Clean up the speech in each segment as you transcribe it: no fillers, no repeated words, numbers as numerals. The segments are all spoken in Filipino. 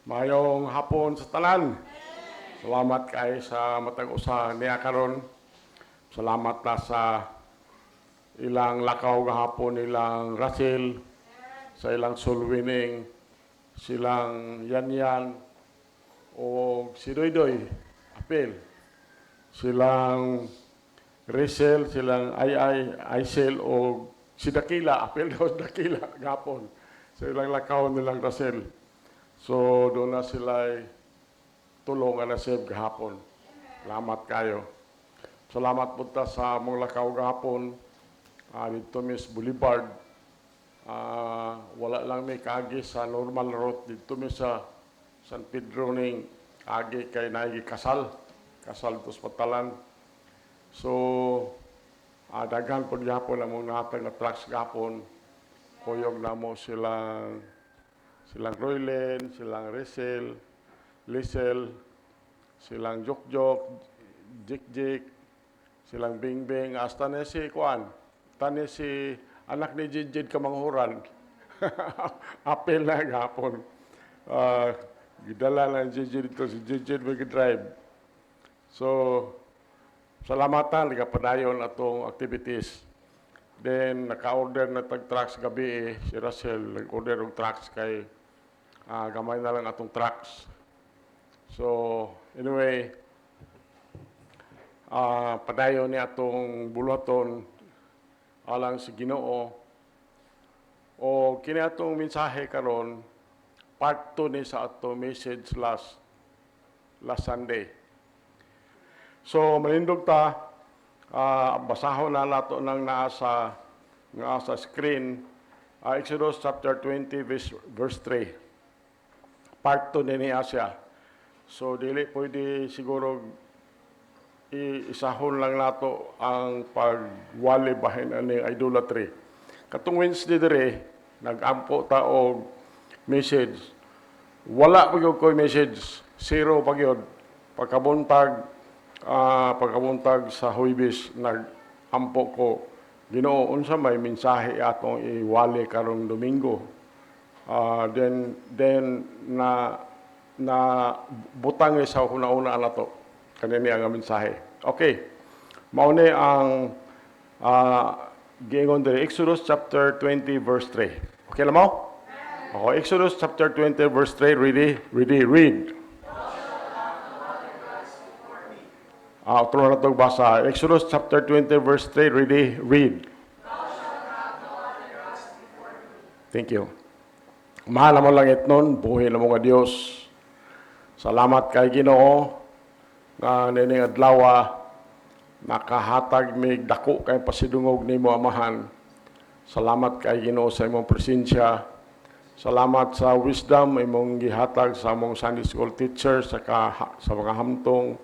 Mayong hapon sa tanan. Salamat kay sa matag usa niya karon. Salamat na sa ilang lakaw gahapon, ilang Russell, sa ilang soul winning, silang Yanyan o si Doydoy, Apil, silang Rachel, silang Aisel o si Dakila, Apil daw Dakila gahapon. Sa ilang lakaw nilang Russell. So, doon na sila tulong na save gahapon. Salamat kayo. Salamat punta sa mong lakaw gahapon. Dito Miss Boulevard. Wala lang may kaagi sa normal route. Dito Miss sa San Pedro ning agi kay naigi kasal. Kasal to sa Patalan. So, daghan po gahapon ang mga natag na trucks gahapon. Kuyog na mo silang Roylen, silang Rachel, Lisel, silang Jokjok, Jikjik, silang Bingbing, hasta na si Kuan, tani si anak ni Jidjid Kamanghuran. Apel na gapon. Gidala na Jidjid ito, si Jidjid mag-drive. So, salamatan, nagapadayon atong activities. Then, naka-order na tag-trucks gabi si Russell, nag-order ng trucks kay gamay na lang atong trucks. So, anyway, padayon ni atong bulaton alang si Ginoo. O kini atong mensahe karon part 2 ni sa atong message last Sunday. So, malindog ta, basahon na nato nang nasa screen, Exodus chapter 20 verse 3. Part 2 ni Asya. So, dili pwede siguro isahon lang nato ang pagwali bahin aning idolatry. Katong Wednesday dire, nag-ampo ta og message. Wala pagyod ko message. Zero pagyod. Pagkabuntag sa Huwebes, nag-ampo ko. Ginoo, unsa may mensahe atong iwali karong Domingo. Then na butang sa una-una na to. Kanini ang mensahe. Okay. Mauni ang giingon diri Exodus chapter 20 verse 3. Okay lang mo? Okay, Exodus chapter 20 verse 3. Read. Tuloy na itong basa. Exodus chapter 20 verse 3. Read. Thank you. Mahal mo lang itnon, buhay na mga Diyos. Salamat kay Ginoo nga nining adlaw nakahatag mig dako kay pasidungog nimo Amahan. Salamat kay Ginoo sa imong presensya. Salamat sa wisdom imong gihatag sa among Sunday school teacher sa mga hamtong.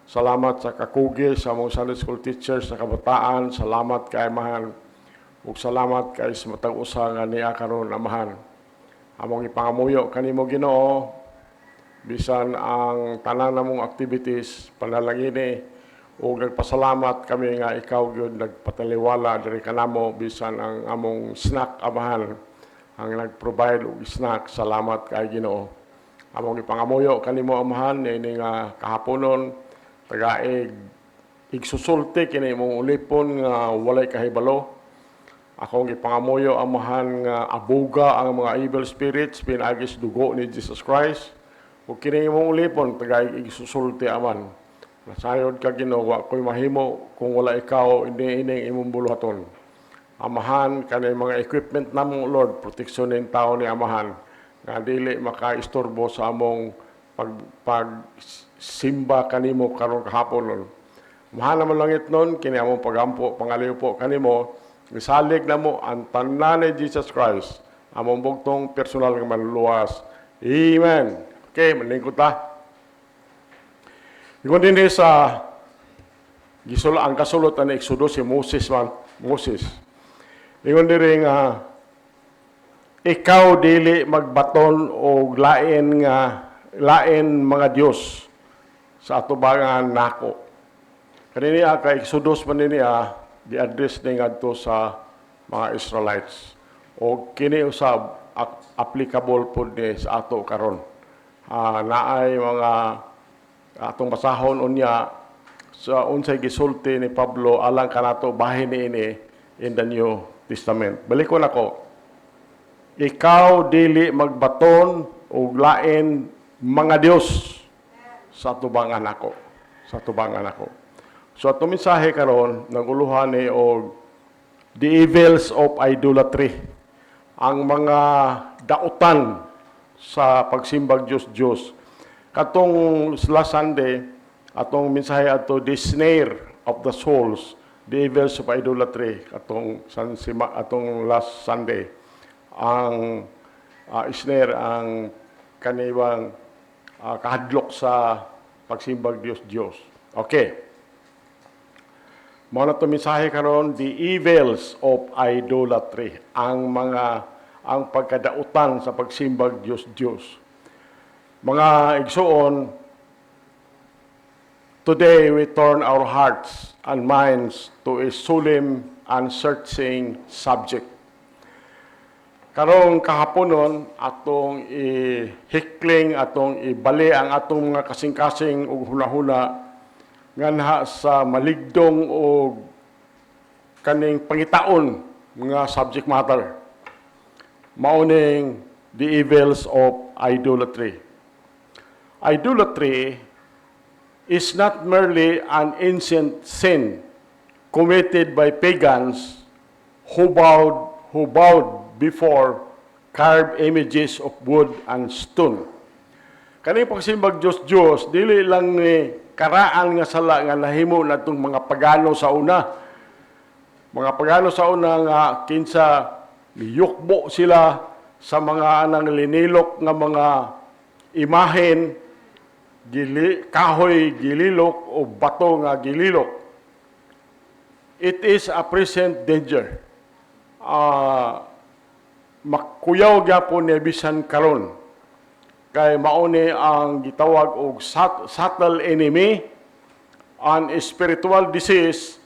Salamat sa kakugi sa among Sunday school teacher sa kabataan. Salamat kay Amahan. Ug salamat kay sa matag usa nga niya karon Amahan. Among ipangamuyo kanimo Ginoo bisan ang tanan namong activities panalangini ug nagpasalamat kami nga ikaw gyud nagpataliwala diri kanamo bisan ang among snack Amahan ang nagprovide og snack. Salamat kay Ginoo. Among ipangamuyo kanimo Amahan ini nga kahaponon tagaig igsusulti kini imong ulipon nga walay kahibalo. Akong ipangamuyo Amahan nga abuga ang mga evil spirits pinagis dugo ni Jesus Christ. Ug kini imong ulipon tagay isusulti Aman. Nasayod ka Ginoo, wa koy mahimo kung wala ikaw ini imong buluhaton. Amahan kanay mga equipment namong Lord, proteksyonin tawo ni Amahan nga dili makaistorbo sa among pagsimba kanimo karon kahapon. Mahal naman langit nun, kini among pagampo pangaliw po kanimo. Isalig na mo ang tanan ni Jesus Christ, among bugtong personal nga manluwas. Amen. Okay, manlingkod ta. Ingon din sa ang kasulot ni Exodus si Moses. Ingon din nga ikaw dili magbaton og lain mga Dios sa atubangan nako. Kanini kay Exodus man niya di-address na ngadto sa mga Israelites. O kini usab applicable po ni sa ato karon. naay mga atong basahon unya sa unsay gisulti ni Pablo alang kanato bahin niini in the New Testament. Balikon ako. Ikaw dili magbaton og lain mga Dios sa tubangan ako. Sa tubangan ako. So atong mensahe karon naguluhan ni og the evils of idolatry. Ang mga dautan sa pagsimbag Diyos. Katong last Sunday, atong mensahe ato the snare of the souls, the evils of idolatry. Atong last Sunday, ang snare, ang kaniwang kahadlok sa pagsimbag Diyos. Okay. Mao na to mensahe karon, the evils of idolatry, ang pagkadautan sa pagsimbag Diyos. Mga igsoon, today we turn our hearts and minds to a solemn and searching subject. Karong kahaponon atong ihikling, atong ibali ang atong mga kasing-kasing ug hunahuna nganha sa maligdong o kaning pangitaon mga subject matter. Mauning the evils of idolatry. Idolatry is not merely an ancient sin committed by pagans who bowed before carved images of wood and stone. Kaning pagsimbag Diyos, dili lang ni karaan nga sala nga nahimo natong mga pagano sa una. Mga pagano sa una nga kinsa miyukbo sila sa mga anang linilok nga mga imahen, kahoy gililok o bato nga gililok. It is a present danger. Makuyaw gyapon ni bisan karon. Kay mauni ang gitawag og subtle enemy, an spiritual disease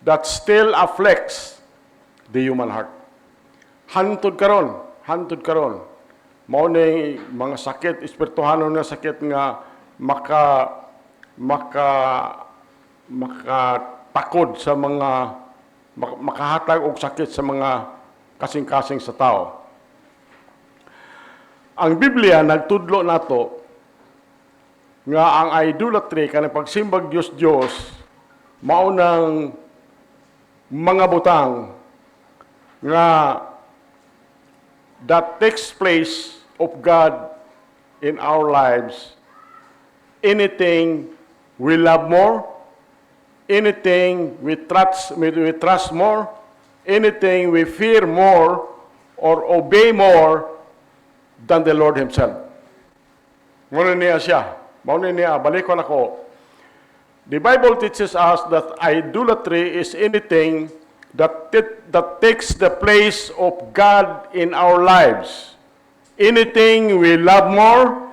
that still afflicts the human heart. Hantod karon. Mauni mga sakit, espirituhanon na sakit nga makatakod sa mga makahatag og sakit sa mga kasing-kasing sa tao. Ang Biblia nagtudlo nato nga ang idolatry kanang pagsimbag Diyos mao nang mga butang nga that takes place of God in our lives. Anything we love more, anything we trust more, anything we fear more or obey more than the Lord Himself. Muna niya siya. Muna niya, balikon ako. The Bible teaches us that idolatry is anything that takes the place of God in our lives. Anything we love more,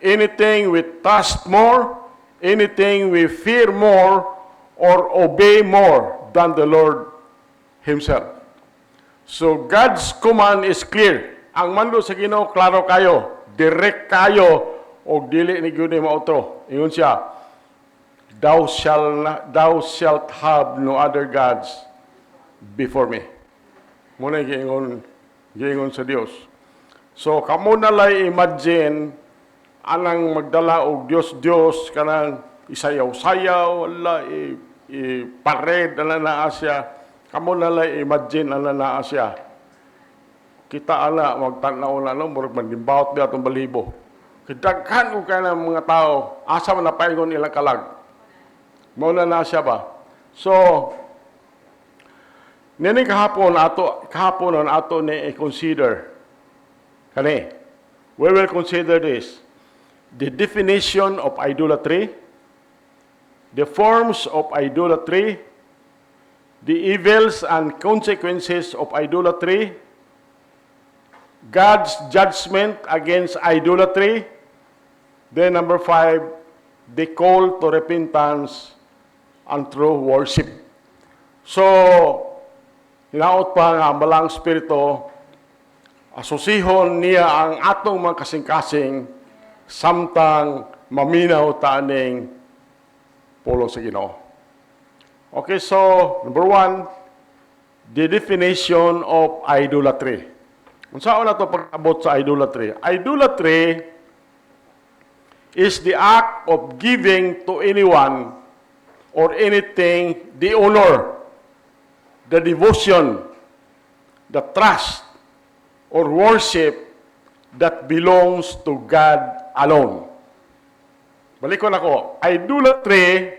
anything we trust more, anything we fear more, or obey more than the Lord Himself. So God's command is clear. Ang mando sa Ginoo klaro kayo, direct kayo og dili ni gyud mautro. Ingon siya, thou shalt have no other gods before me. Muna giingon sa Dios. So kamo na lay imagine anang magdala og Dios kanang isayaw-sayaw, wala pared na siya. Kamo na lay imagine na siya. Kita ala magtanaw na murag mandimbawt di atong balibo. Kidaghan ko kana mga tao, asa man napaingon ilang kalag. Mao na siya ba? So nini kahapon ato ni i-consider kani. We will consider this. The definition of idolatry, the forms of idolatry, the evils and consequences of idolatry, God's judgment against idolatry. Then number 5, the call to repentance and true worship. So, hinaot pa nga balang Espiritu, asosihon niya ang atong mga kasing-kasing samtang maminaw taning pulong sa Ginoo. Okay, so number 1, the definition of idolatry. Kung saan na ito pag-abot sa idolatry? Idolatry is the act of giving to anyone or anything the honor, the devotion, the trust, or worship that belongs to God alone. Balik ko na ko. Idolatry,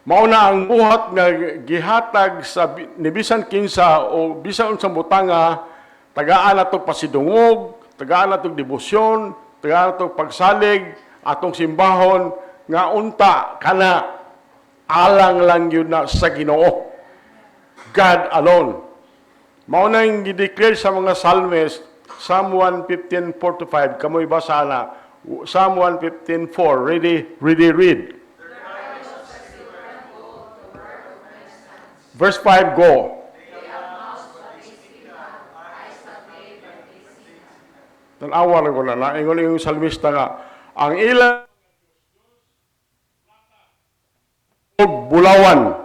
mauna ang buhat nga gihatag sa ni bisan kinsa o bisan unsang butanga, tagaan atong pasidungog, tagaan atong debosyon, tagaan atong pagsalig, atong simbahon nga unta kana alang lang yun na sa Ginoo. God alone. Mao na yung gideclare sa mga Psalmist, Psalm 115:4-5, kamoy basa na, Psalm 115:4, ready read. Verse 5, go. Tanawa na ko na, naingon yung salmista nga, ang ilang bulawan,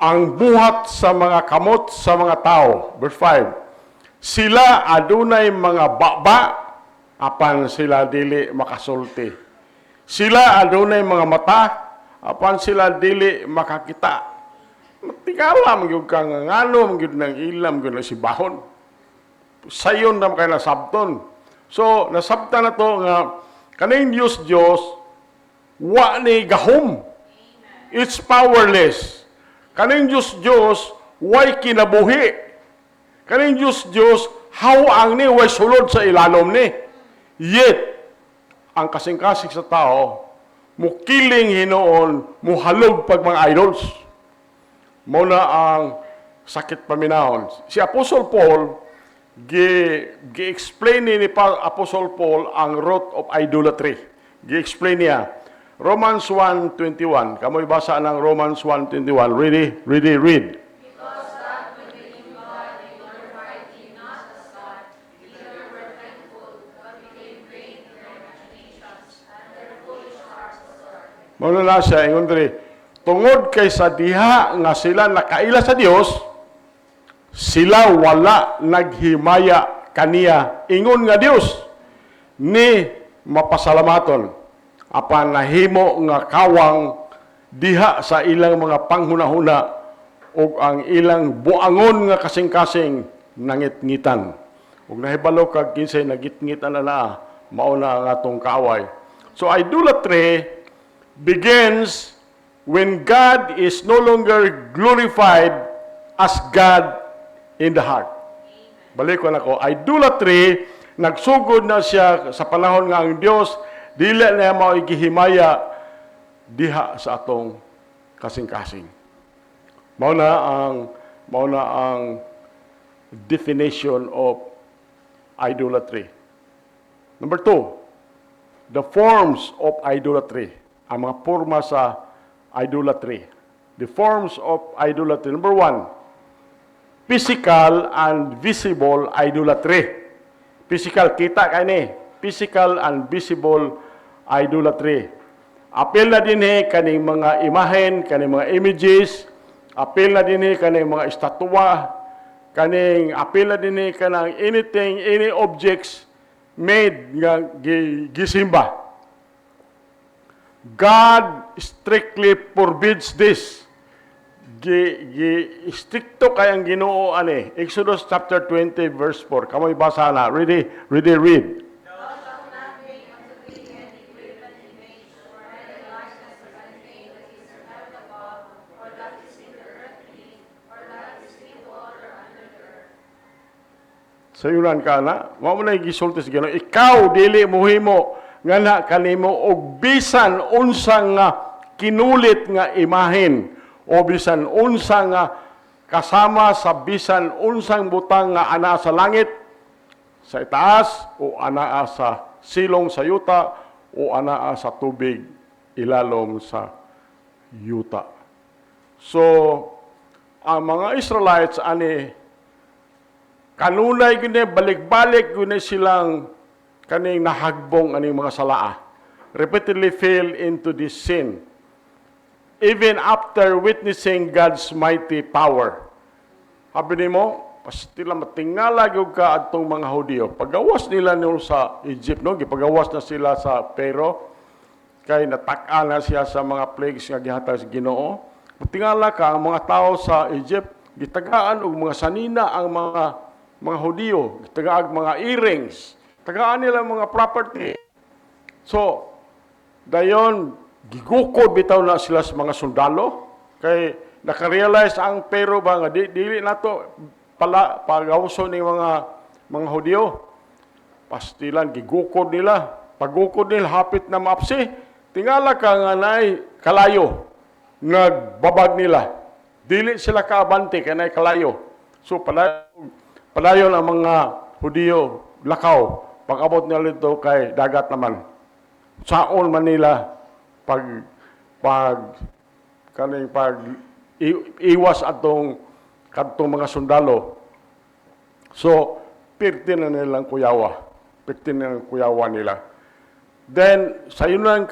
ang buhat sa mga kamot sa mga tao. Verse 5, sila adunay mga baba, apan sila dili makasulti. Sila adunay mga mata, apan sila dili makakita. Tingala, magyug kang ngano, magyug ng ilam, magyug ng sibahon. Sayon na kayo nasabton. So, nasabtan na to nga, kaning Diyos, wa ni gahom. It's powerless. Kaning Diyos, way kinabuhi. Kaning Diyos, hawang ni, way sulod sa ilalom ni. Yet, ang kasing-kasing sa tao, mukiling hinoon, muhalog pag mga idols. Muna ang sakit paminahon. Si Apostle Paul, gi-explain ni Apostle Paul ang root of idolatry. Gi-explain niya. Romans 1:21. Kamoy basa ng Romans 1:21. Ready, read. Because that when they knew God, they glorified Him not as God, neither were thankful, but became vain in their imaginations, and their foolish hearts was darkened. Muna na siya, ingon diri, tungod kay sa diha nga sila nakaila sa Dios, sila wala naghimaya kaniya. Ingon nga Dios, ni mapasalamaton, apan nahimo nga kawang diha sa ilang mga panghunahuna ug ang ilang buangon nga kasing-kasing nangitngitan. Ug nahibalo kag kinsay nagitngitan na mao na ang atong kaaway. So idolatry begins when God is no longer glorified as God in the heart. Balik ko na ko, idolatry, nagsugod na siya sa panahon nga ang Dios dili na mao gihimaya diha sa atong kasing-kasing. Mao na ang definition of idolatry. Number 2, the forms of idolatry. Ang mga forma sa idolatry. The forms of idolatry. Number 1, physical and visible idolatry. Physical, kita kayo ni. Physical and visible idolatry. Apil na din kaning mga imahen, kaning mga images, apil na din kaning mga estatwa, kaning apil na din kanang anything, any objects made nga gisimba. God strictly forbids this. Stricto kay ang Ginoo ani. Exodus chapter 20 verse 4. Kamoy basa na. Ready, read. Thou shalt not make unto thee any graven image, or any likeness of anything that is in heaven above, or that is in the earth beneath, or that is in the water under the earth. Sayuran ka na. Mao man nay gisulti sa Ginoo. Ikaw dili mohimo nga na kanimo og bisan unsang kinulit nga imahen o bisan unsang kasama sa bisan unsang butang nga ana sa langit, sa itaas, o ana sa silong sa yuta, o ana sa tubig ilalom sa yuta. So, ang mga Israelites ani kanunay gini balik-balik gini silang kaning nahagbong aning mga salaa. Repeatedly fell into this sin. Even after witnessing God's mighty power. Habi nimo, pastila matingala gyud ka adtong mga Hudiyo. Pagawas nila nila sa Egypt, no? Gipagawas na sila sa Pero, kay natak-an na siya sa mga plagues nga gihatag sa Ginoo. Tingala ka, ang mga tao sa Egypt, gitagaan og mga sanina ang mga Hudiyo, gitagaag mga earrings, tagaan nila mga property. So, dayon, gigukod bitaw na sila sa mga sundalo, kay nakarealize ang Pero ba nga, dili na to pagawso ni mga Hudiyo. Pastilan, gigukod nila. Pagukod nila, hapit na maapsi. Tingala ka nga na'y kalayo, nagbabag nila. Dili sila kaabante, kanay kalayo. So, palayo ang mga Hudiyo, lakaw. Pag-abot nila dito kay dagat naman. Saon man nila iwas atong mga sundalo. So, pirti na nilang kuyawa. Pirti na nilang kuyawa nila. Then, sa yun lang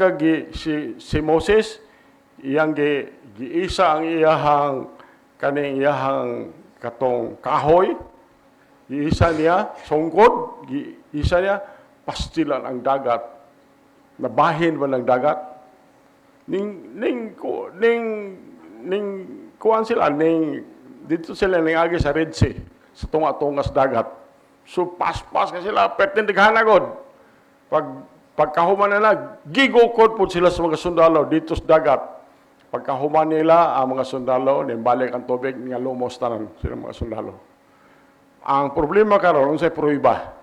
si Moses, iyang giisa ang iyahang katong kahoy, giisa niya, sungkod, giisa niya, pastilan ang dagat. Nabahin ba ng dagat? Kuan sila, dito sila agi sa Red Sea, sa tunga-tungas dagat. So, paspas ka sila, pertindighan agad. Pagkahuman nila, gigukod po sila sa mga sundalo dito sa dagat. Pagkahuman nila, ang mga sundalo, nimbalik ang tubig, nga lumos tanan sila mga sundalo. Ang problema karon unsay pruiba?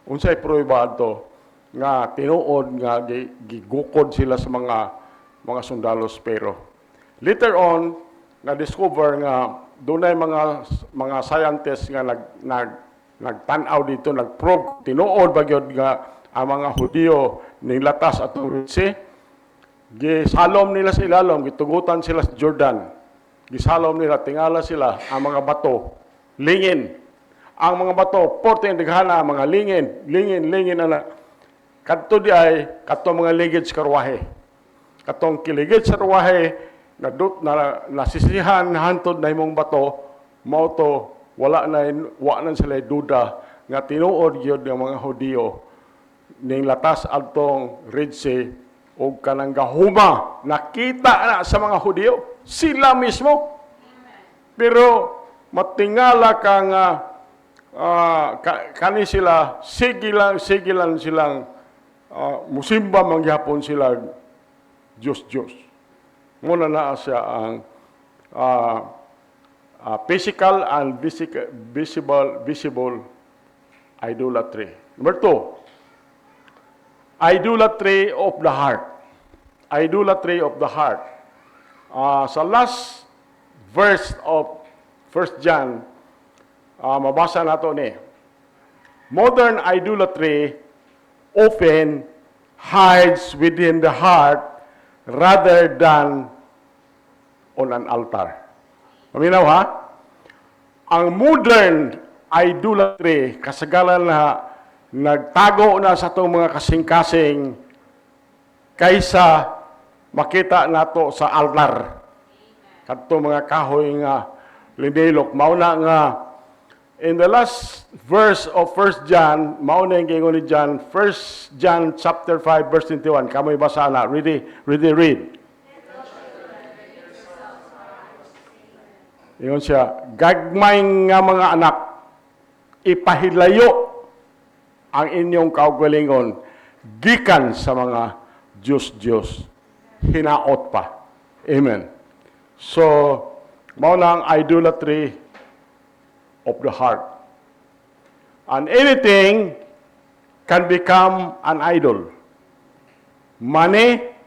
Unsay pruiba ato nga tinuod nga gigukod sila sa mga sundalos Pero. Later on, na-discover nga dunay mga scientists nga nagtan-aw dito, nag-probe, tinuod ba gyud nga ang mga Hudiyo nilatas at Ritsi, gisalom nila sa ilalom, gitugutan sila sa Jordan. Gisalom nila, tingala sila ang mga bato, lingin. Ang mga bato, porte yung dighana, mga lingin na kadto di ay, kadto mga ligid sa karwahe. Katong kiligid sa karwahe, nasisihan, hantod na imong bato, mauto, wala na sila duda, nga tinuod yun ng mga Hudiyo, ning latas adtong Red Sea o kanang gahuma nakita na sa mga Hudiyo sila mismo. Pero matingala ka nga kani sila sigilan silang musimba mangyapon sila Diyos. Muna na siya ang physical and visible idolatry. Number 2, idolatry of the heart. Idolatry of the heart. Sa last verse of 1 John, mabasa nato ni. Modern idolatry often hides within the heart rather than on an altar. Paminaw ha? Ang modern idolatry, kasagalan na nagtago na sa itong mga kasing-kasing kaysa makita nato sa altar. Kadto mga kahoy nga linilok. Mauna nga, in the last verse of 1 John, mauna yung gingon ni John, 1 John chapter 5 verse 21. Kamoy basa na. Ready, read. Yun siya, gagmay nga mga anak, ipahilayo ang inyong kaugalingon gikan sa mga Diyos. Hinaot pa. Amen. So, mao na ang idolatry of the heart. And anything can become an idol. Money,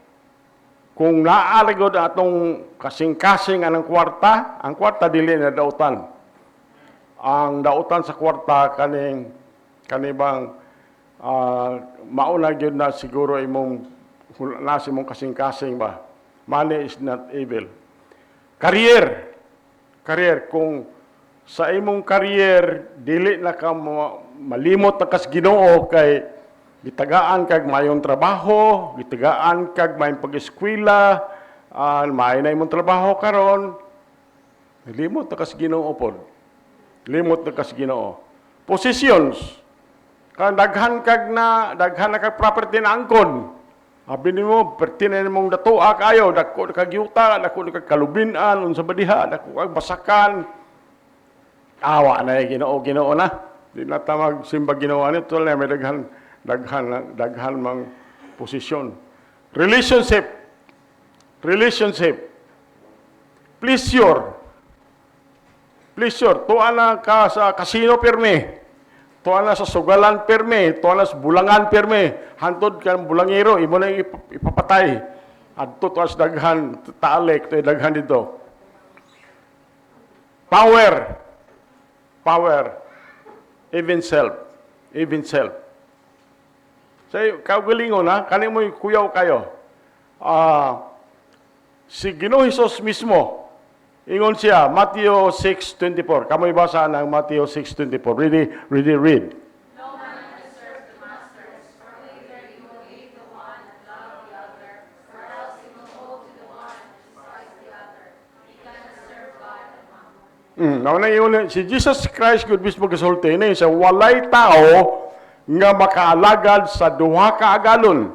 kung naarigod atong kasing-kasing anang kwarta, ang kwarta dili na dautan. Ang dautan sa kwarta kanibang mauna gyud na siguro imong kasing-kasing ba. Money is not evil. Career, kung sa imong career dili na ka malimot na kas Ginoo kay Gitagaan kag mayong trabaho, gitagaan kag mayong pag-eskwela, may na imong trabaho karon, limot na kas Ginoo pod. Limot na kas Ginoo. Possessions. Daghan na kag property na angkon. Abi nimo pertinen mong datoa kayo, dako kag yuta, dako kag kalubinan unsa ba diha, dako kag basakan. Awa na Ginoo na. Di na ta magsimba Ginoo ani tol na may daghan mang posisyon. Relationship. Pleasure. Tuwa na ka sa casino pirmi. Tuwa na sa sugalan pirmi. Tuwa na sa bulangan pirmi. Hantod ka ng bulangero, imo na ipapatay. Adto tuwa sa daghan, taalik, daghan dito. Power. Even self. Say, kaugalingon ha, kanin mo'y kuyaw kayo. Si Ginoong Hesus mismo, ingon siya, Matthew 6:24. Kamoy basa ng Matthew 6:24. Ready, read. No man can serve the masters, for either he will hate the one and love the other, or else he will hold to the one and despise the other. He cannot serve God and mammon. Si Jesus Christ, good mismo kasulti, sa walay tao, nga makaalagad sa duha ka agalon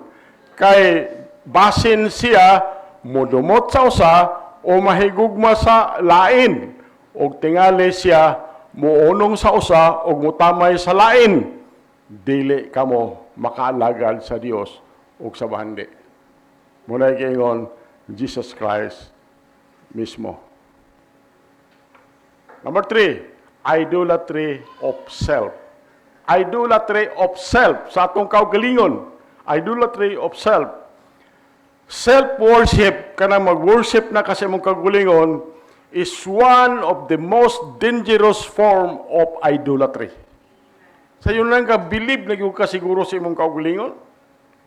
kay basin siya modumot sa usa o mahigugma sa lain og tingali siya muunong sa usa og mutamay sa lain dili kamo makaalagad sa Dios ug sa bandi. Muna giingon Jesus Christ mismo. Number 3, idolatry of self. Idolatry of self sa atong kaugalingon. Idolatry of self. Self-worship, kana mag-worship na kasi mong kaugalingon, is one of the most dangerous form of idolatry. Sa yun lang ka, believe na yung kasiguro sa imong kaugalingon.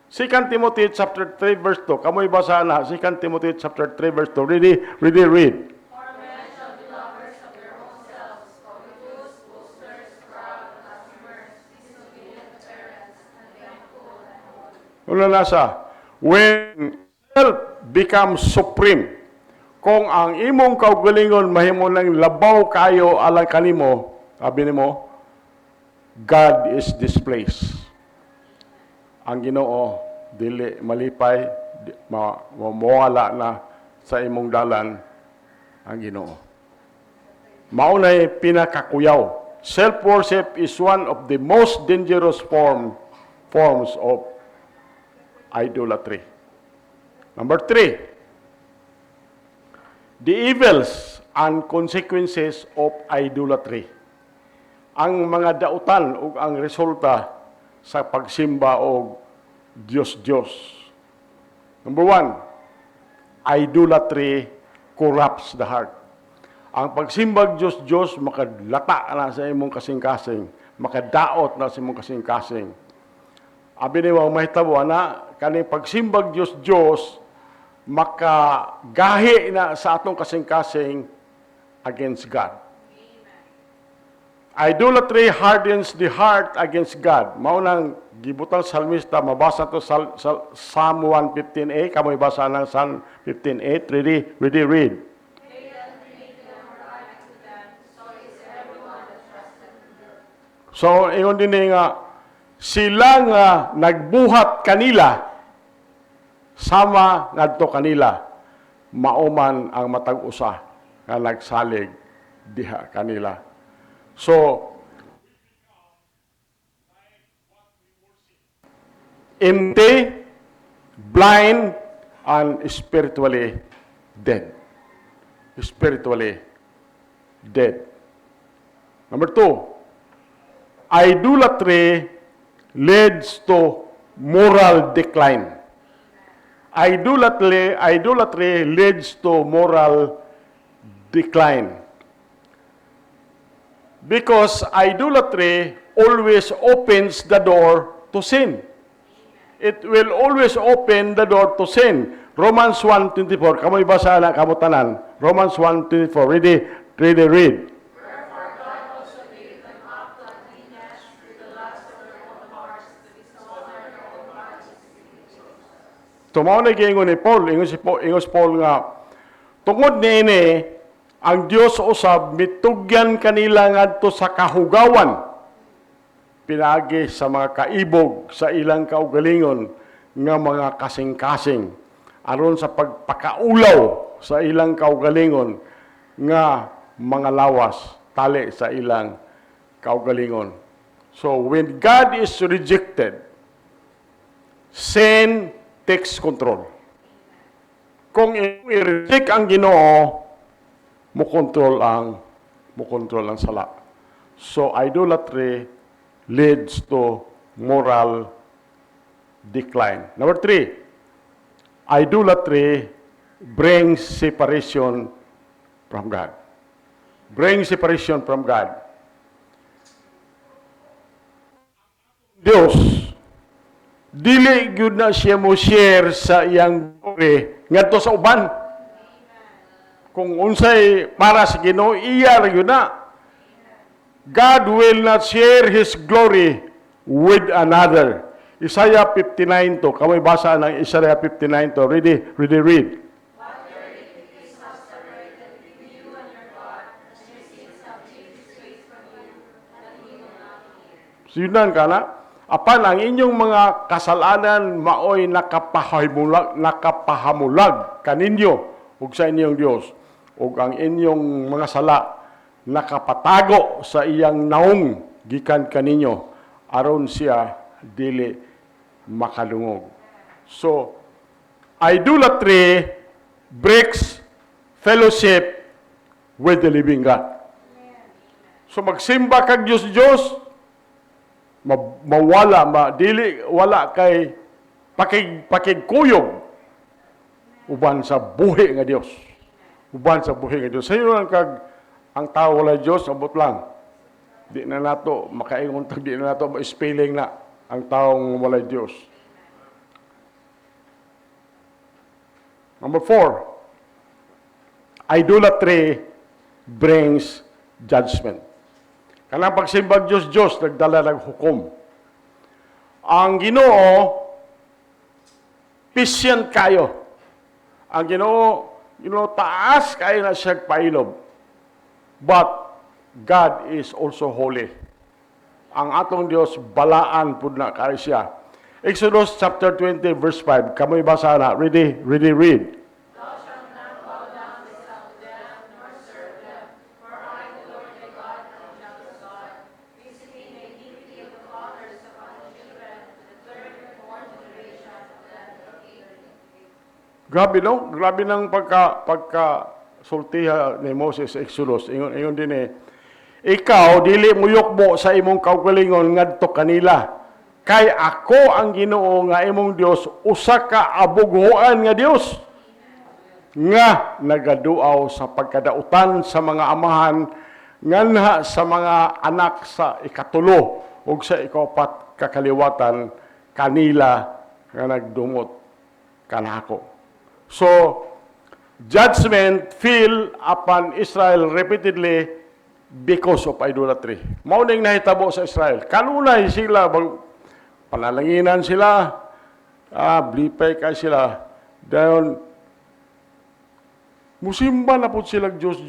2 Timothy chapter 3 verse 2. Kamoy basa na, 2 Timothy chapter 3 verse 2. Read. Una nasa, when self becomes supreme, kung ang imong kaugalingon mahimo ng labaw kayo alang kanimo, sabi nimo, God is displaced. Ang Ginoo dili malipay, mawala na sa imong dalan ang Ginoo. Maunay pinakakuyaw. Self-worship is one of the most dangerous forms of idolatry. Number 3, the evils and consequences of idolatry. Ang mga dautan o ang resulta sa pagsimba o Diyos. Number 1, idolatry corrupts the heart. Ang pagsimbag Diyos, makadlata na sa imong kasing-kasing, makadaot na sa imong kasing-kasing. Abi ni wang mahitabo na kaning pagsimbag Diyos makagahi na sa atong kasing-kasing against God. Idolatry hardens the heart against God. Mao nang gibutang salmista, mabasa to Psalm 115a, kamoy basa ng Psalm 15:8. Ready, read. So, ingon din nga, sila nga nagbuhat kanila, sama ngadto kanila, mauman ang matag usa nga nagsalig diha kanila. So, empty, blind, and spiritually dead. Number 2, idolatry leads to moral decline. Idolatry leads to moral decline. Because idolatry always opens the door to sin. It will always open the door to sin. Romans 1:24. Kamoy basa na kamutanan. Romans 1:24. Read. So mao na giingon ni Paul, ingon si Paul nga tungod niini ang Dios usab mitugyan kanila ngadto sa kahugawan pinagi sa mga kaibog sa ilang kaugalingon nga mga kasing-kasing aron sa pagpakaulaw sa ilang kaugalingon nga mga lawas tali sa ilang kaugalingon. So when God is rejected, sin takes control. Kung i-reject ang Ginoo, mo control ang sala. So idolatry leads to moral decline. Number 3, idolatry brings separation from God. Brings separation from God. Dios, dili gyud na siya mo share sa iyang glory ngadto sa uban. Kung unsay para sa Ginoo, iya ra gyud na. God will not share His glory with another. Isaiah 59 to. Kamay basa ng Isaiah 59 to. Ready read. Siyunan ka na. Apan ang inyong mga kasalanan maoy nakapahamulag kaninyo ug sa inyong Dios. Ug ang inyong mga sala nakapatago sa iyang naong gikan kaninyo aron siya dili makalungog. So, idolatry breaks fellowship with the living God. So magsimba kag Diyos, mawala, dili wala kay pakigkuyog uban sa buhi nga Dios. Uban sa buhi nga Dios. Sayo lang kag ang tao wala Diyos, abot lang. Di na nato, makaingon tag, di na nato, spelling na ang taong wala Diyos. Number 4, idolatry brings judgment. Kanang pagsimbag Diyos, nagdala ng hukom. Ang Ginoo, patient kayo. Ang Ginoo, taas kayo na siya pailob. But God is also holy. Ang atong Dios balaan pud na kay siya. Exodus chapter 20 verse 5. Kamoy basa na. Ready read. Thou shalt not bow down beside them, nor serve them, for I, the Lord thy God, am a jealous God, visiting the iniquity of the fathers upon the children, to the third and fourth generation of them that hate me. Grabe no? Grabe ng pagka sultiha ni Moses sa Exodus. Ingon din ikaw dili mo yukbo sa imong kaugalingon ngadto kanila. Kay ako ang Ginoo nga imong Dios, usa ka abughuan nga Dios nga nagaduaw sa pagkadautan sa mga amahan nganha sa mga anak sa ikatulo ug sa ikapat kakaliwatan kanila nga nagdumot kanako. So judgment fell upon Israel repeatedly because of idolatry. Mao ning nahitabo sa Israel. Kanunay sila, panalanginan sila, blipay kay sila. Dayon, musimba na po sila Diyos.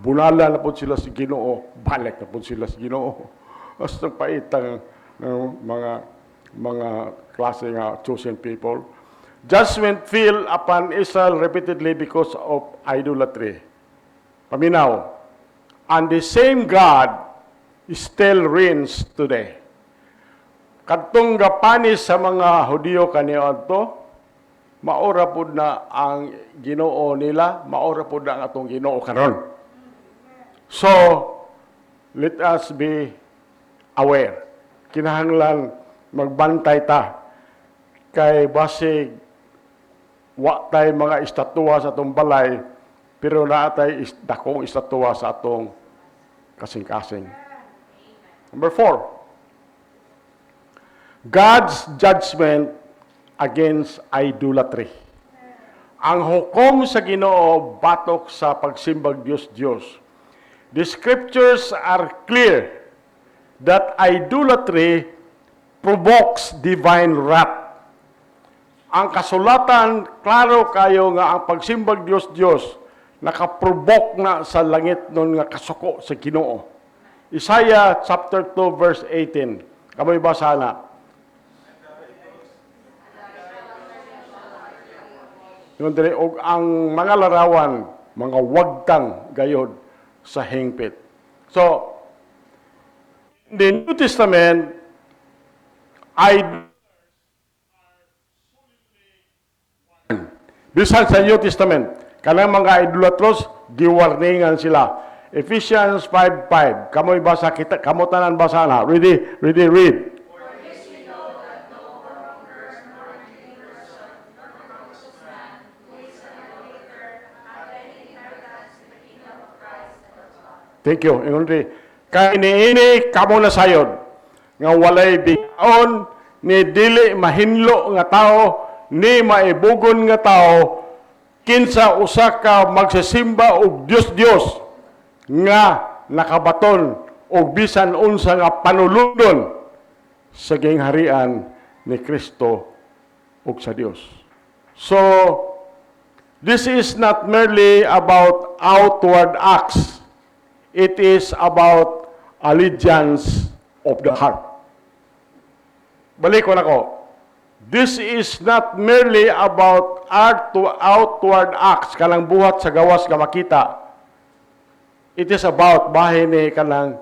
Bunala na po sila si Ginoo. Balik na po sila si Ginoo. As nagpaitang mga klase nga chosen people. Judgment fell upon Israel repeatedly because of idolatry. Paminaw, and the same God still reigns today. Kadtong gapanis sa mga Hudiyo kaniadto, maora pud na ang Ginoo nila, maora pud na ang atong Ginoo karon. So, let us be aware. Kinahanglan magbantay ta kay basig wa tay mga estatwa sa atong balay, pero naatay dakong estatwa sa atong kasing-kasing. Number 4, God's judgment against idolatry. Ang hukom sa Ginoo batok sa pagsimbag Diyos. The scriptures are clear that idolatry provokes divine wrath. Ang kasulatan, klaro kayo nga ang pagsimbag Diyos, nakaprovoke na sa langit nun nga kasuko sa Ginoo. Isaiah chapter 2 verse 18. Kamoy basa na. Yung dire, og ang mga larawan, mga wagtang gayod sa hingpit. So, in the New Testament, bisan sa New Testament, kanang mga idolatros, giwarningan sila. Ephesians 5:5. Kamoy basa kita, kamo tanan basa na. Ready, read. Thank you. Ingon kay niini kamo na sayod nga walay bigaon ni dili mahinlo nga tao ni maibugon nga tao kinsa usa ka magsisimba og Dios nga nakabaton og bisan unsa nga panulundon sa gingharian ni Kristo ug sa Dios. So this is not merely about outward acts. It is about allegiance of the heart. Balik ko na ko. This is not merely about outward acts, kanang buhat sa gawas nga makita. It is about bahin ni kanang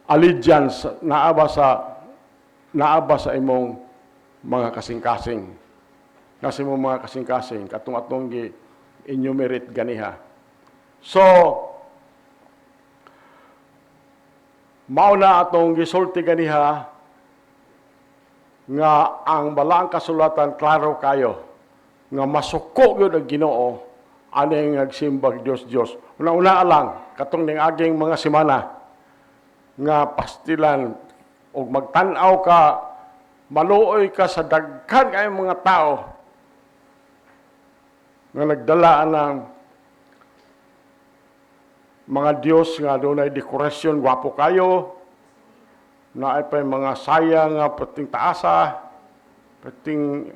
allegiance naaba sa imong mga kasing-kasing. Kasi mo mga kasing-kasing, katong-atong gi-enumerate ganiha. So, mauna atong gisulti ganiha nga ang balaang kasulatan klaro kayo nga masuko gyud ang Ginoo ani nagsimbag Dios. Una-una lang katong ning aging mga semana nga pastilan og magtan-aw ka, maluoy ka sa daghan kay mga tao nga nagdala ng mga Diyos nga doon ay dekorasyon, gwapo kayo, na ay pa mga sayang nga pating taasa, pating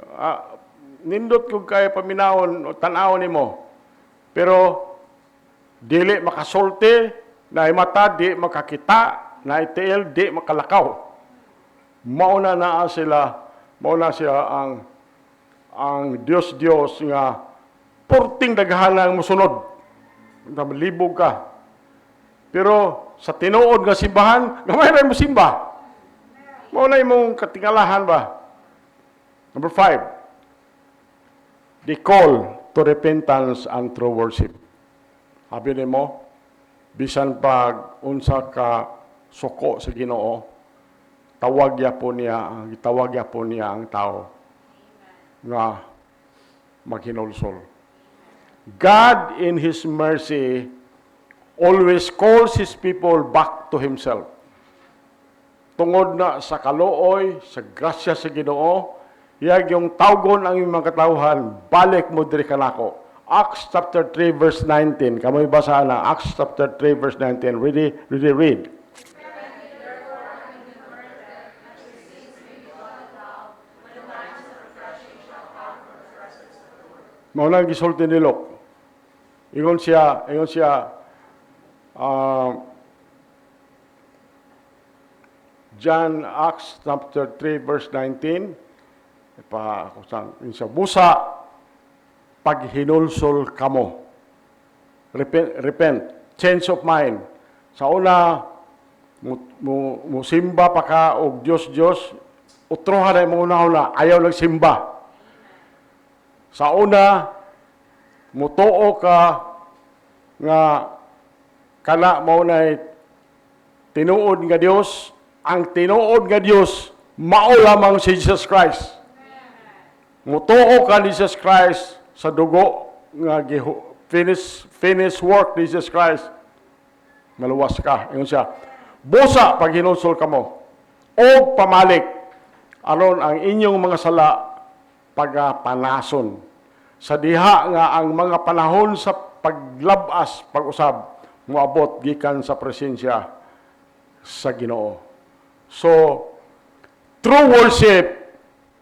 nindot kung kayo paminahon o tanawon nimo. Pero dili makasulti, na mata di makakita, na tiil di makalakaw. Mauna siya ang Diyos nga purting daghanang musunod. Malibog ka. Pero sa tinuod nga simbahan, gamay rin mo simba. Mauna imong katingalahan ba? Number 5, the call to repentance and true worship. Sabi mo, bisan pag unsa ka suko sa Ginoo, tawagya po niya ang tao nga maghinulsol. God in His mercy always calls His people back to Himself. Tungod na sa kalooy, sa grasya sa Ginoo, iyag yung tawgon ang imong katawhan, balik mo diri kanako. Acts chapter 3 verse 19. Kamoy basa na Acts chapter 3 verse 19. Read. Mauna gisulti ni Luke. Ingon siya John Acts chapter 3 verse 19 busa paghinulsol kamo. Repent, change of mind. Sa una musimba pa ka og Dios, utrohan ay una ayaw nagsimba. Sa una mutuo ka nga kana mao nay tinuod nga Dios. Ang tinuod nga Dios mao lamang si Jesus Christ. Mutuo ka ni Jesus Christ sa dugo nga finish work ni Jesus Christ. Maluwas ka. Ingon siya, busa pag hinulsol kamo o pamalik aron ang inyong mga sala pagapanason. Sa diha nga ang mga panahon sa paglabas, pag-usab, moabot gikan sa presensya sa Ginoo. So, true worship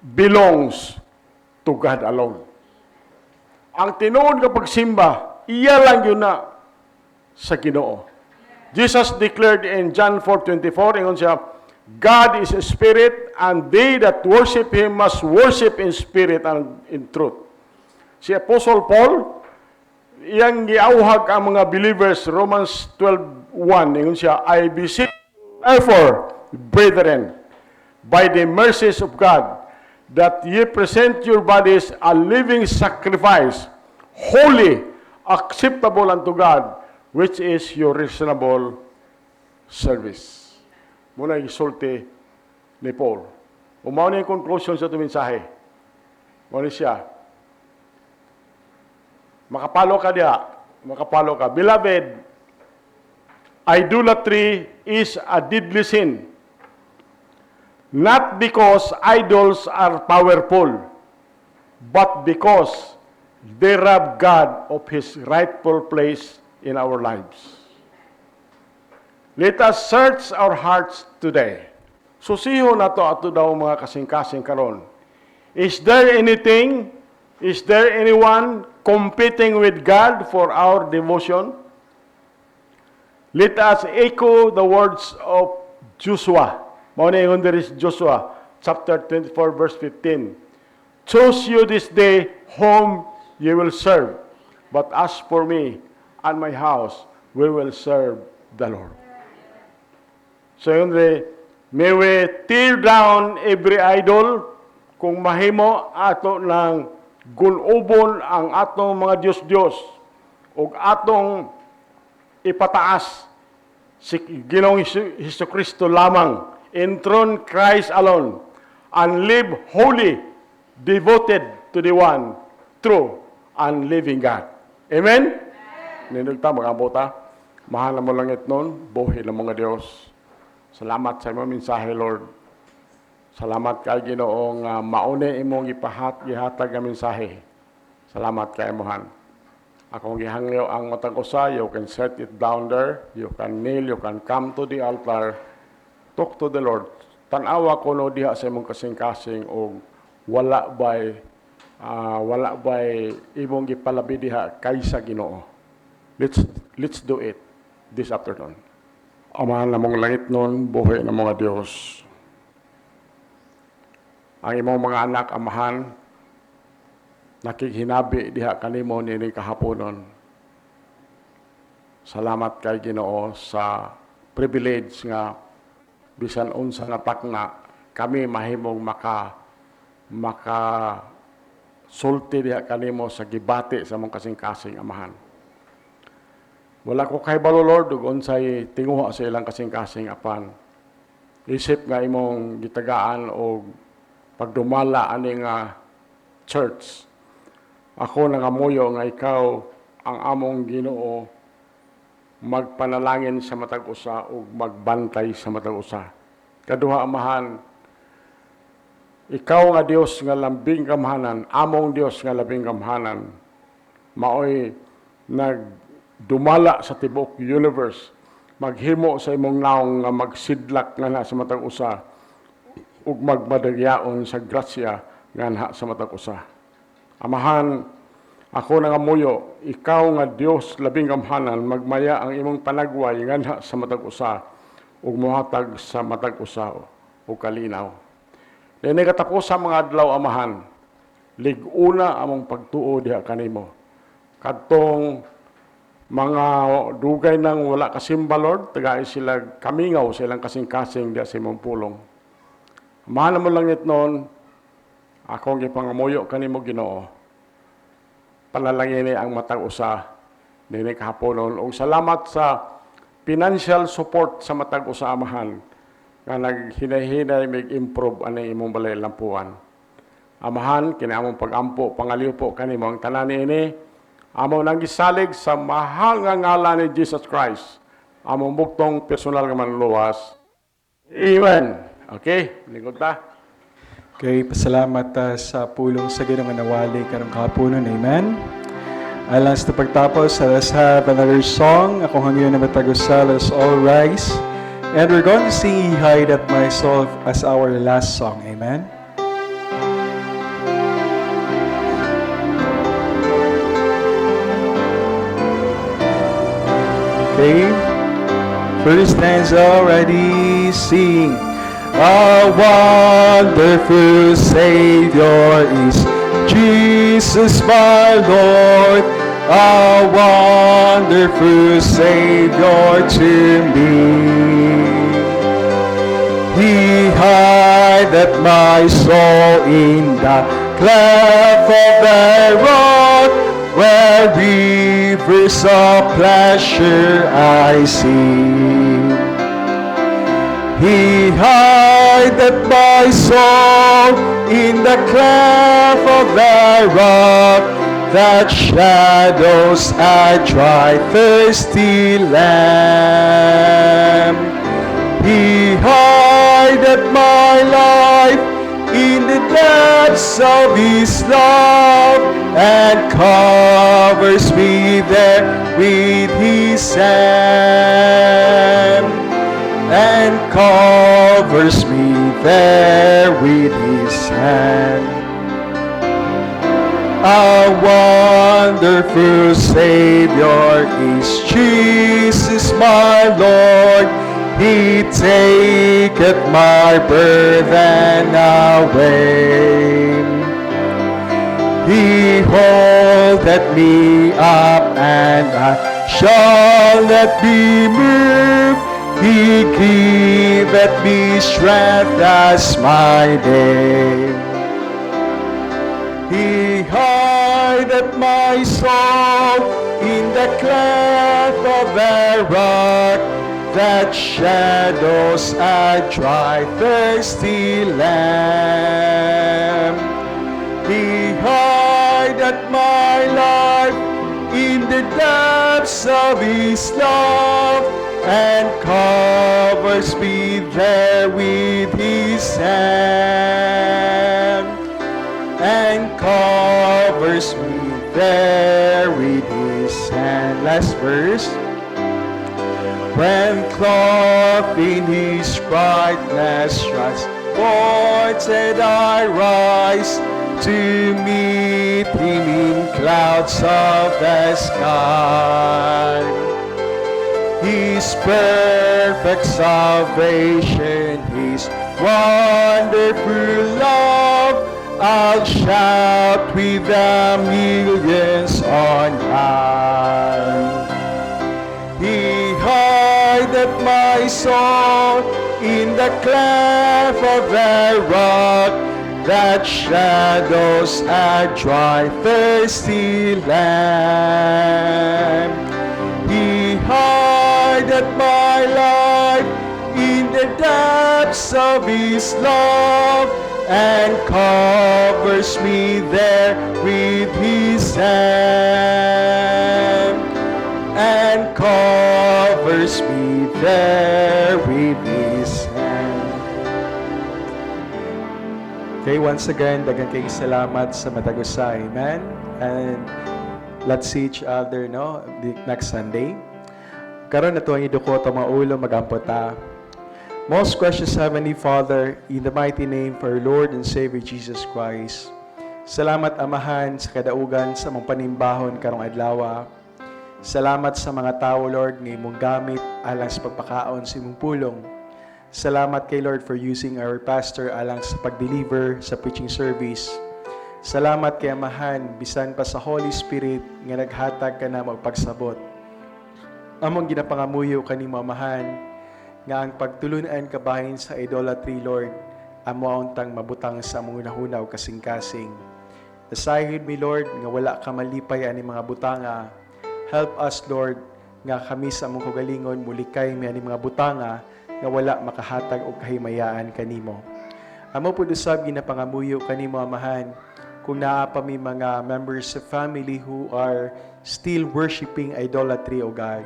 belongs to God alone. Ang tinuod nga pagsimba, iya lang yun na sa Ginoo. Jesus declared in John 4:24, ingon siya, God is a spirit, and they that worship Him must worship in spirit and in truth. Si Apostle Paul, iyang giauhag ang mga believers, Romans 12:1, ingon siya, I beseech therefore, brethren, by the mercies of God, that ye present your bodies a living sacrifice, holy, acceptable unto God, which is your reasonable service. Muna isulti ni Paul. Umaw na yung conclusion sa itong mensahe. Muna siya. Makapalo ka diya. Makapalo ka. Beloved, idolatry is a deadly sin. Not because idols are powerful, but because they rob God of His rightful place in our lives. Let us search our hearts today. Susiho na to ato daw mga kasing-kasing karon. Is there anyone competing with God for our devotion? Let us echo the words of Joshua. Mao na ingon diri Joshua chapter 24 verse 15. Choose you this day whom you will serve. But as for me and my house, we will serve the Lord. So yun may we tear down every idol kung mahimo ato ng gunubon ang atong mga Diyos-Diyos ug atong ipataas si Ginoong Hesukristo lamang, enthrone Christ alone, and live holy, devoted to the one true and living God. Amen? Ninugta, mag-abota. Mahal na mo langit nun, buhay na mga Diyos. Salamat sa imong mensahe, Lord. Salamat kay Ginoong maune imong gihatag nga mensahe. Salamat kay imuhan. Akong gihangyo ang matag usa, you can set it down there, you can kneel, you can come to the altar, talk to the Lord. Tanawa ko no diha sa imong kasing-kasing og wala bay imong gipalabi diha kaysa Ginoo. Let's do it this afternoon. Amahan na mong langit nun, buhay na mga Diyos. Ang imong mga anak, amahan, nakikhinabi diha kanimo nini kahaponon. Salamat kay Ginoo sa privilege nga bisan unsa nga takna kami mahimong maka sulti diha kanimo sa gibati sa mong kasing-kasing amahan. Wala ko kay balo, Lord, ug unsay tinguha sa ilang kasing-kasing apan. Isip nga imong gitagaan o pagdumala ani nga church. Ako nangamuyo nga ikaw ang among Ginoo magpanalangin sa matag usa ug magbantay sa matag usa. Kaduha, amahan, ikaw nga Dios nga labing gamhanan, among Dios nga labing gamhanan, maoy nagdumala sa tibok universe, maghimo sa imong naong nga magsidlak nga na sa matag usa ug magmadagyaon sa grasya nga na sa matag usa. Amahan, ako nangamuyo, ikaw nga Dios labing gamhanan, magmaya ang imong panagway nga na sa matag usa ug mohatag sa matag usa ug kalinaw. Dili katapos sa mga adlaw, amahan, lig-una among pagtuo diha kanimo. Kadtong mga dugay nang wala kasimba, Lord, tagay sila kamingaw sa ilang kasing-kasing diha sa imong pulong. Mahal mo langit noon, akong gipangamuyo kanimo, Ginoo. Panalangin ang matag usa nini kahaponon ug salamat sa financial support sa matag usa, amahan, nga naghinay-hinay mag-improve ani imong balay lampuan. Amahan, kinaamong pagampo, pangaliw po kanimo ang tanan ini, among nang gisalig sa mahal nga ngalan ni Jesus Christ, among buktong personal nga manluwas. Amen. Okay, lingkod ta. Okay, pasalamat sa pulong sa Ginoo nga nawali karong kahaponon. Amen. Alang sa pagtapos, let us have another song. Akong hangyon na matagusa, let us all rise. And we're going to sing Hide at My Soul as our last song. Amen. First stanza already sing. A wonderful Savior is Jesus my Lord. A wonderful Savior to me. He hideth my soul in the cleft of the rock, where rivers of pleasure I see. He hideth my soul in the cleft of the rock, that shadows a dry, thirsty land. He hideth my life in the depths of His love, and covers me there with His hand. And covers me there with His hand. A wonderful Savior is Jesus my Lord. He taketh my burden away. He holdeth me up, and I shall not be moved. He giveth me strength as my day. He hideth my soul in the cleft of the rock, that shadows a dry, thirsty land. He hideth my life in the depths of His love, and covers me there with His hand. And covers me there with His hand. Last verse. When clothed in His brightness transports, and I rise to meet Him in clouds of the sky. His perfect salvation, His wonderful love, I'll shout with the millions on high. He hideth my soul in the cleft of the rock, that shadows a dry, thirsty land. He hideth my life in the depths of His love, and covers me there with His hand. And covers me there with His hand. Okay, once again, daghang kayong salamat sa matagusay. Amen? And let's see each other, no? Next Sunday. Karon na ito ang iduko ito mga ulo, magampota. Most gracious Heavenly Father, in the mighty name for our Lord and Savior Jesus Christ, salamat Amahan sa kadaugan sa mong panimbahon karong adlaw. Salamat sa mga tao, Lord, ng imong gamit alang sa pagpakaon sa imong pulong. Salamat kay Lord for using our pastor alang sa pag-deliver sa preaching service. Salamat kay Amahan, bisan pa sa Holy Spirit nga naghatag ka na magpagsabot. Among ginapangamuyo kanimo Amahan, nga ang pagtulunan kabahin sa idolatry, Lord, amo untang mabutang sa among nahunaw kasing-kasing. Nasayod mi, Lord, nga wala ka malipay ani mga butanga. Help us, Lord, nga kami sa among kagalingon mulikay mi ani mga butanga nga wala makahatag og kahimayaan kanimo. Amo pud usab ginapangamuyo kanimo Amahan, kung naa pa mi mga members of family who are still worshiping idolatry, O God.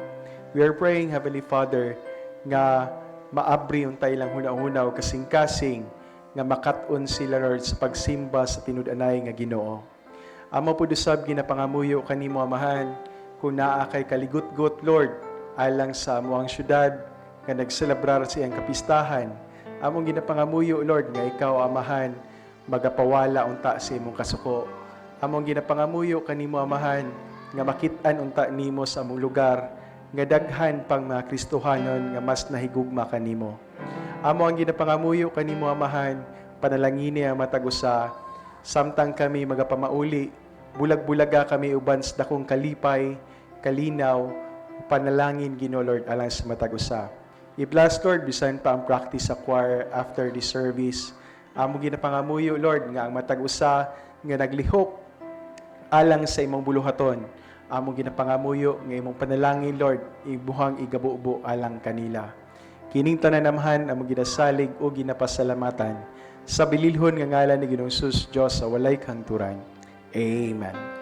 We are praying, Heavenly Father, nga maabri untay lang hunaw-hunaw kasing-kasing nga makat-on sila, Lord, sa pagsimba sa tinud-anay nga Ginoo. Amo pud usab ginapangamuyo kanimo Amahan, kung naa kay kaligut-gut, Lord, alang sa amuang syudad nga nagselebrar siyang kapistahan. Among ginapangamuyo, Lord, nga ikaw Amahan magapawala unta sa imong kasuko. Among ginapangamuyo kanimo Amahan nga makit-an unta nimo sa among lugar nga daghan pang mga Kristohanon nga mas nahigugma kanimo. Amo ang ginapangamuyo kanimo amahan, panalangini ang matagusa, samtang kami magapamauli, bulag-bulaga kami uban sa dakong kalipay, kalinaw, panalangin Ginoo Lord alang sa matagusa. I-bless Lord, bisan pa ang practice sa choir after the service. Amo ginapangamuyo Lord nga ang matagusa nga naglihok alang sa imong buluhaton. Amo ginapangamuyo nga imong panalangin Lord, ibuhang igabubo alang kanila. Kining tananamhan amo ginasalig o ginapasalamatan sa bililhon nga ngalan ni Ginoong Sus Dios sa walay kanturan. Amen.